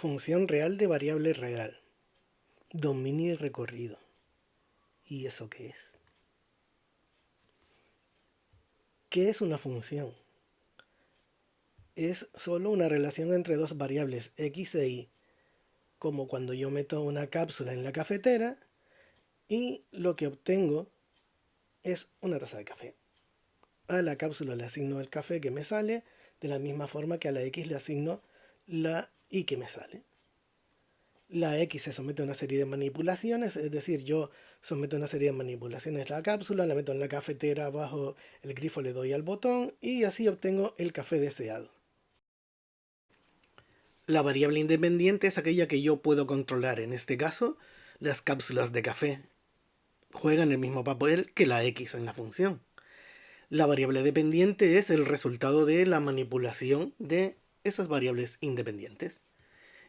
Función real de variable real. Dominio y recorrido. ¿Y eso qué es? ¿Qué es una función? Es solo una relación entre dos variables x e y, como cuando yo meto una cápsula en la cafetera y lo que obtengo es una taza de café. A la cápsula le asigno el café que me sale, de la misma forma que a la x le asigno la y que me sale. La X se somete a una serie de manipulaciones, es decir, yo someto una serie de manipulaciones a la cápsula, la meto en la cafetera, bajo el grifo le doy al botón y así obtengo el café deseado. La variable independiente es aquella que yo puedo controlar, en este caso, las cápsulas de café. Juegan el mismo papel que la X en la función. La variable dependiente es el resultado de la manipulación de esas variables independientes.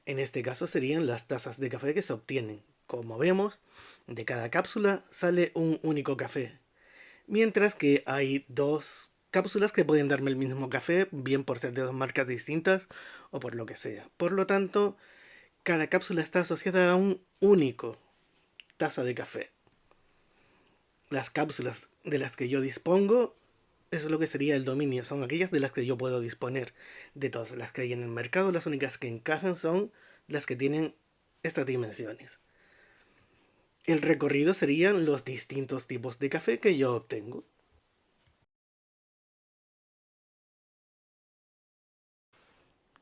En este caso serían las tazas de café que se obtienen. Como vemos, de cada cápsula sale un único café. Mientras que hay dos cápsulas que pueden darme el mismo café, bien por ser de dos marcas distintas o por lo que sea. Por lo tanto, cada cápsula está asociada a un único taza de café. Las cápsulas de las que yo dispongo, eso es lo que sería el dominio, son aquellas de las que yo puedo disponer. De todas las que hay en el mercado, las únicas que encajan son las que tienen estas dimensiones. El recorrido serían los distintos tipos de café que yo obtengo.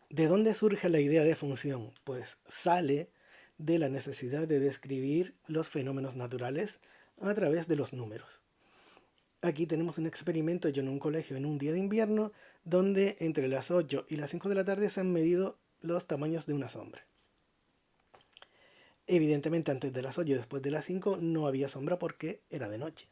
¿De dónde surge la idea de función? Pues sale de la necesidad de describir los fenómenos naturales a través de los números. Aquí tenemos un experimento hecho en un colegio en un día de invierno, donde entre las 8 y las 5 de la tarde se han medido los tamaños de una sombra. Evidentemente antes de las 8 y después de las 5 no había sombra porque era de noche.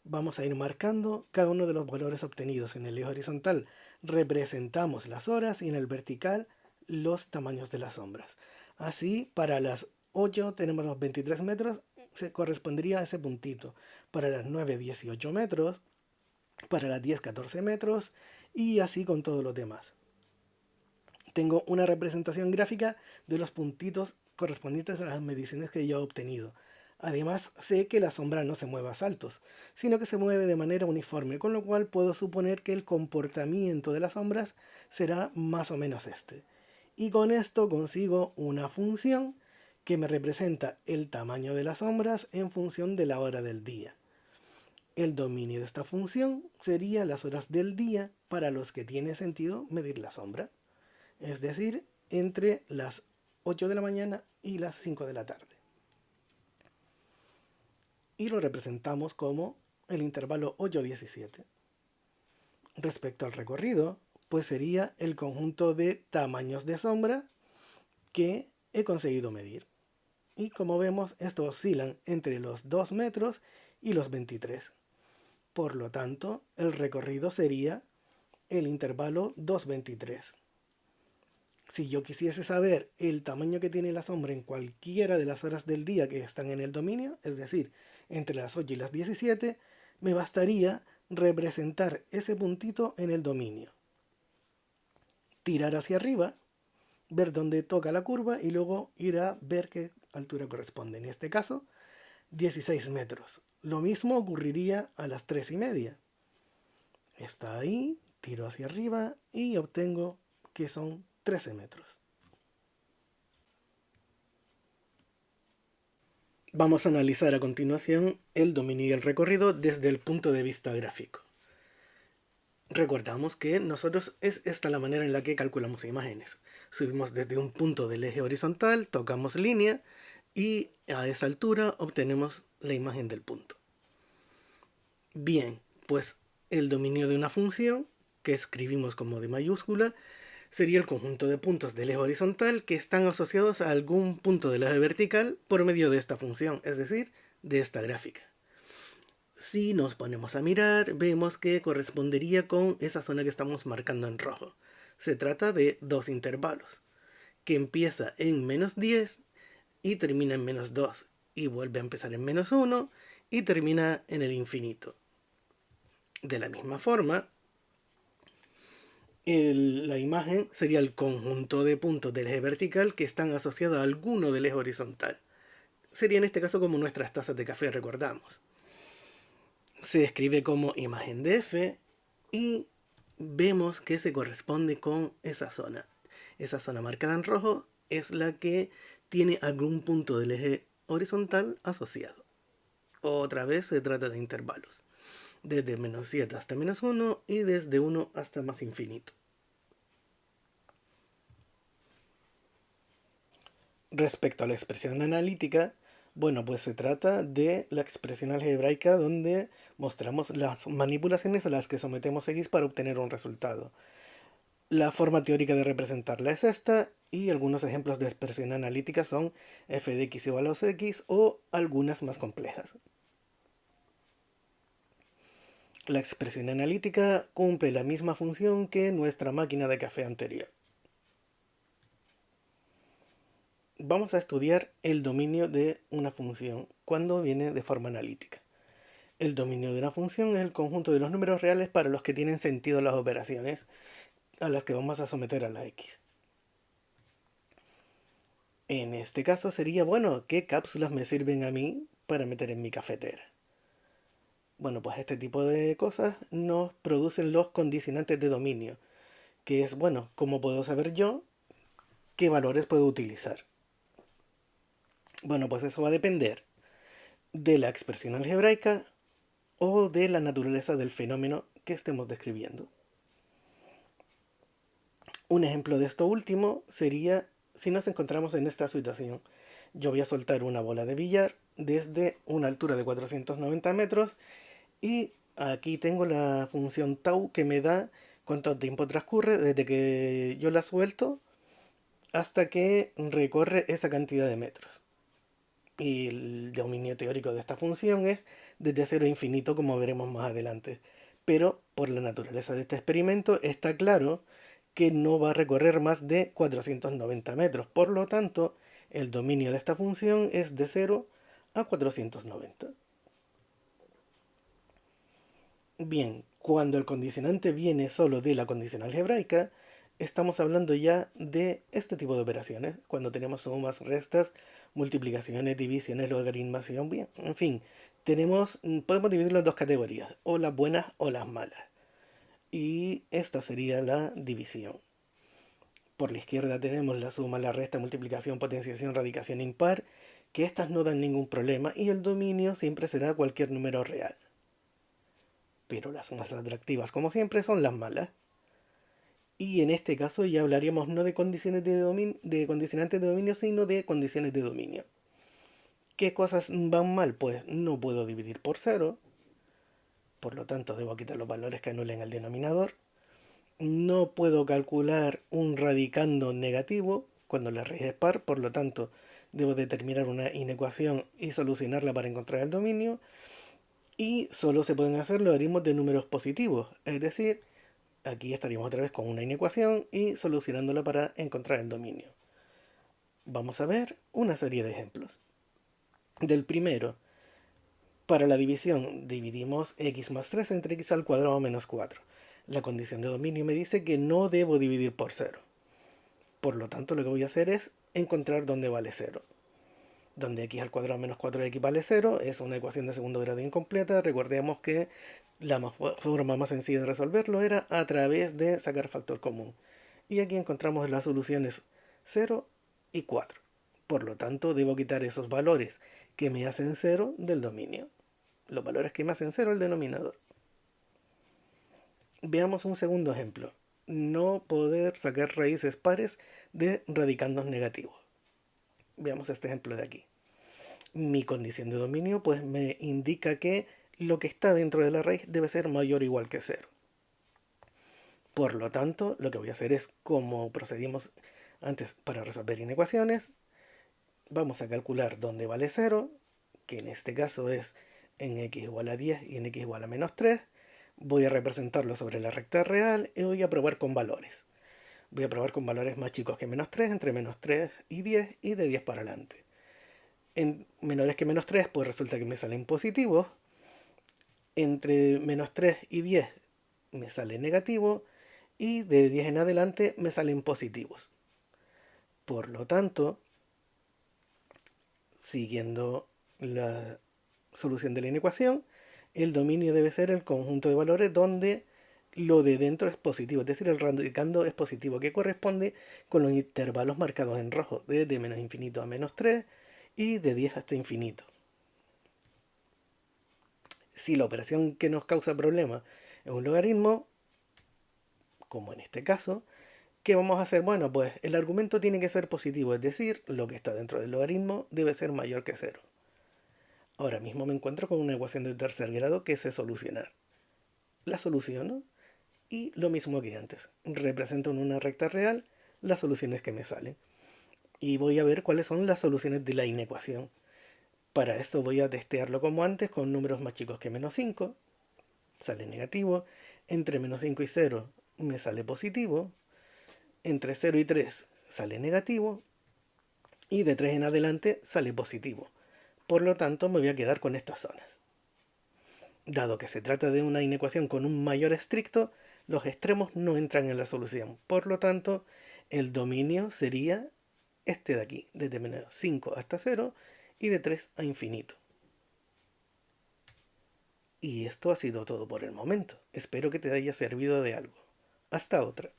Vamos a ir marcando cada uno de los valores obtenidos. En el eje horizontal representamos las horas y en el vertical los tamaños de las sombras. Así, para las 8 tenemos los 23 metros, se correspondería a ese puntito. Para las 9, 18 metros. Para las 10, 14 metros. Y así con todos los demás. Tengo una representación gráfica de los puntitos correspondientes a las mediciones que yo he obtenido. Además, sé que la sombra no se mueve a saltos, sino que se mueve de manera uniforme, con lo cual puedo suponer que el comportamiento de las sombras será más o menos este. Y con esto consigo una función que me representa el tamaño de las sombras en función de la hora del día. El dominio de esta función sería las horas del día para los que tiene sentido medir la sombra, es decir, entre las 8 de la mañana y las 5 de la tarde. Y lo representamos como el intervalo 8-17. Respecto al recorrido, pues sería el conjunto de tamaños de sombra que he conseguido medir. Y como vemos, estos oscilan entre los 2 metros y los 23. Por lo tanto, el recorrido sería el intervalo 2-23. Si yo quisiese saber el tamaño que tiene la sombra en cualquiera de las horas del día que están en el dominio, es decir, entre las 8 y las 17, me bastaría representar ese puntito en el dominio. Tirar hacia arriba, ver dónde toca la curva y luego ir a ver qué altura corresponde. En este caso, 16 metros. Lo mismo ocurriría a las 3:30. Está ahí, tiro hacia arriba y obtengo que son 13 metros. Vamos a analizar a continuación el dominio y el recorrido desde el punto de vista gráfico. Recordamos que nosotros es esta la manera en la que calculamos imágenes. Subimos desde un punto del eje horizontal, tocamos línea y a esa altura obtenemos la imagen del punto. Bien, pues el dominio de una función, que escribimos como de mayúscula, sería el conjunto de puntos del eje horizontal que están asociados a algún punto del eje vertical por medio de esta función, es decir, de esta gráfica. Si nos ponemos a mirar, vemos que correspondería con esa zona que estamos marcando en rojo. Se trata de dos intervalos, que empieza en -10 y termina en -2, y vuelve a empezar en -1 y termina en el infinito. De la misma forma, La imagen sería el conjunto de puntos del eje vertical que están asociados a alguno del eje horizontal. Sería en este caso como nuestras tazas de café, recordamos. Se describe como imagen de F y vemos que se corresponde con esa zona. Esa zona marcada en rojo es la que tiene algún punto del eje horizontal asociado. Otra vez se trata de intervalos, desde menos 7 hasta menos 1 y desde 1 hasta más infinito. Respecto a la expresión analítica, bueno, pues se trata de la expresión algebraica donde mostramos las manipulaciones a las que sometemos X para obtener un resultado. La forma teórica de representarla es esta, y algunos ejemplos de expresión analítica son f de x igual a os de x o algunas más complejas. La expresión analítica cumple la misma función que nuestra máquina de café anterior. Vamos a estudiar el dominio de una función cuando viene de forma analítica. El dominio de una función es el conjunto de los números reales para los que tienen sentido las operaciones a las que vamos a someter a la x. En este caso sería, bueno, ¿qué cápsulas me sirven a mí para meter en mi cafetera? Bueno, pues este tipo de cosas nos producen los condicionantes de dominio, que es, bueno, ¿cómo puedo saber yo qué valores puedo utilizar? Bueno, pues eso va a depender de la expresión algebraica o de la naturaleza del fenómeno que estemos describiendo. Un ejemplo de esto último sería si nos encontramos en esta situación. Yo voy a soltar una bola de billar desde una altura de 490 metros y aquí tengo la función tau que me da cuánto tiempo transcurre desde que yo la suelto hasta que recorre esa cantidad de metros. Y el dominio teórico de esta función es desde cero a infinito, como veremos más adelante. Pero por la naturaleza de este experimento está claro que no va a recorrer más de 490 metros. Por lo tanto, el dominio de esta función es de 0 a 490. Bien, cuando el condicionante viene solo de la condición algebraica, estamos hablando ya de este tipo de operaciones, cuando tenemos sumas, restas, multiplicaciones, divisiones, logaritmación, bien, en fin, podemos dividirlo en dos categorías, o las buenas o las malas. Y esta sería la división. Por la izquierda tenemos la suma, la resta, multiplicación, potenciación, radicación impar, que estas no dan ningún problema y el dominio siempre será cualquier número real. Pero las más atractivas, como siempre, son las malas. Y en este caso ya hablaríamos no de condiciones de condicionantes de dominio, sino de condiciones de dominio. ¿Qué cosas van mal? Pues no puedo dividir por cero, por lo tanto debo quitar los valores que anulen el denominador. No puedo calcular un radicando negativo cuando la raíz es par, por lo tanto debo determinar una inecuación y solucionarla para encontrar el dominio. Y solo se pueden hacer logaritmos de números positivos, es decir, aquí estaríamos otra vez con una inecuación y solucionándola para encontrar el dominio. Vamos a ver una serie de ejemplos. Del primero, para la división, dividimos x más 3 entre x al cuadrado menos 4. La condición de dominio me dice que no debo dividir por 0. Por lo tanto, lo que voy a hacer es encontrar dónde vale 0. Donde x al cuadrado menos 4x vale 0 es una ecuación de segundo grado incompleta. Recordemos que la forma más sencilla de resolverlo era a través de sacar factor común. Y aquí encontramos las soluciones 0 y 4. Por lo tanto, debo quitar esos valores que me hacen 0 del dominio. Los valores que me hacen 0 el denominador. Veamos un segundo ejemplo. No poder sacar raíces pares de radicandos negativos. Veamos este ejemplo de aquí. Mi condición de dominio pues me indica que lo que está dentro de la raíz debe ser mayor o igual que 0. Por lo tanto, lo que voy a hacer es, como procedimos antes para resolver inecuaciones, vamos a calcular dónde vale 0, que en este caso es en x igual a 10 y en x igual a menos 3. Voy a representarlo sobre la recta real y voy a probar con valores. Voy a probar con valores más chicos que menos 3, entre menos 3 y 10 y de 10 para adelante. En menores que menos 3, pues resulta que me salen positivos. Entre menos 3 y 10 me sale negativo. y de 10 en adelante me salen positivos. Por lo tanto, siguiendo la solución de la inecuación, el dominio debe ser el conjunto de valores donde lo de dentro es positivo, es decir, el radicando es positivo, que corresponde con los intervalos marcados en rojo, desde menos infinito a menos 3 y de 10 hasta infinito. Si la operación que nos causa problema es un logaritmo, como en este caso, ¿qué vamos a hacer? Bueno, pues el argumento tiene que ser positivo, es decir, lo que está dentro del logaritmo debe ser mayor que 0. Ahora mismo me encuentro con una ecuación de tercer grado que sé solucionar. La soluciono y lo mismo que antes. Represento en una recta real las soluciones que me salen. Y voy a ver cuáles son las soluciones de la inecuación. Para esto voy a testearlo como antes con números más chicos que menos 5. Sale negativo. Entre menos 5 y 0 me sale positivo. Entre 0 y 3 sale negativo. Y de 3 en adelante sale positivo. Por lo tanto me voy a quedar con estas zonas. Dado que se trata de una inecuación con un mayor estricto, los extremos no entran en la solución. Por lo tanto, el dominio sería este de aquí, desde menos 5 hasta 0 y de 3 a infinito. Y esto ha sido todo por el momento. Espero que te haya servido de algo. Hasta otra.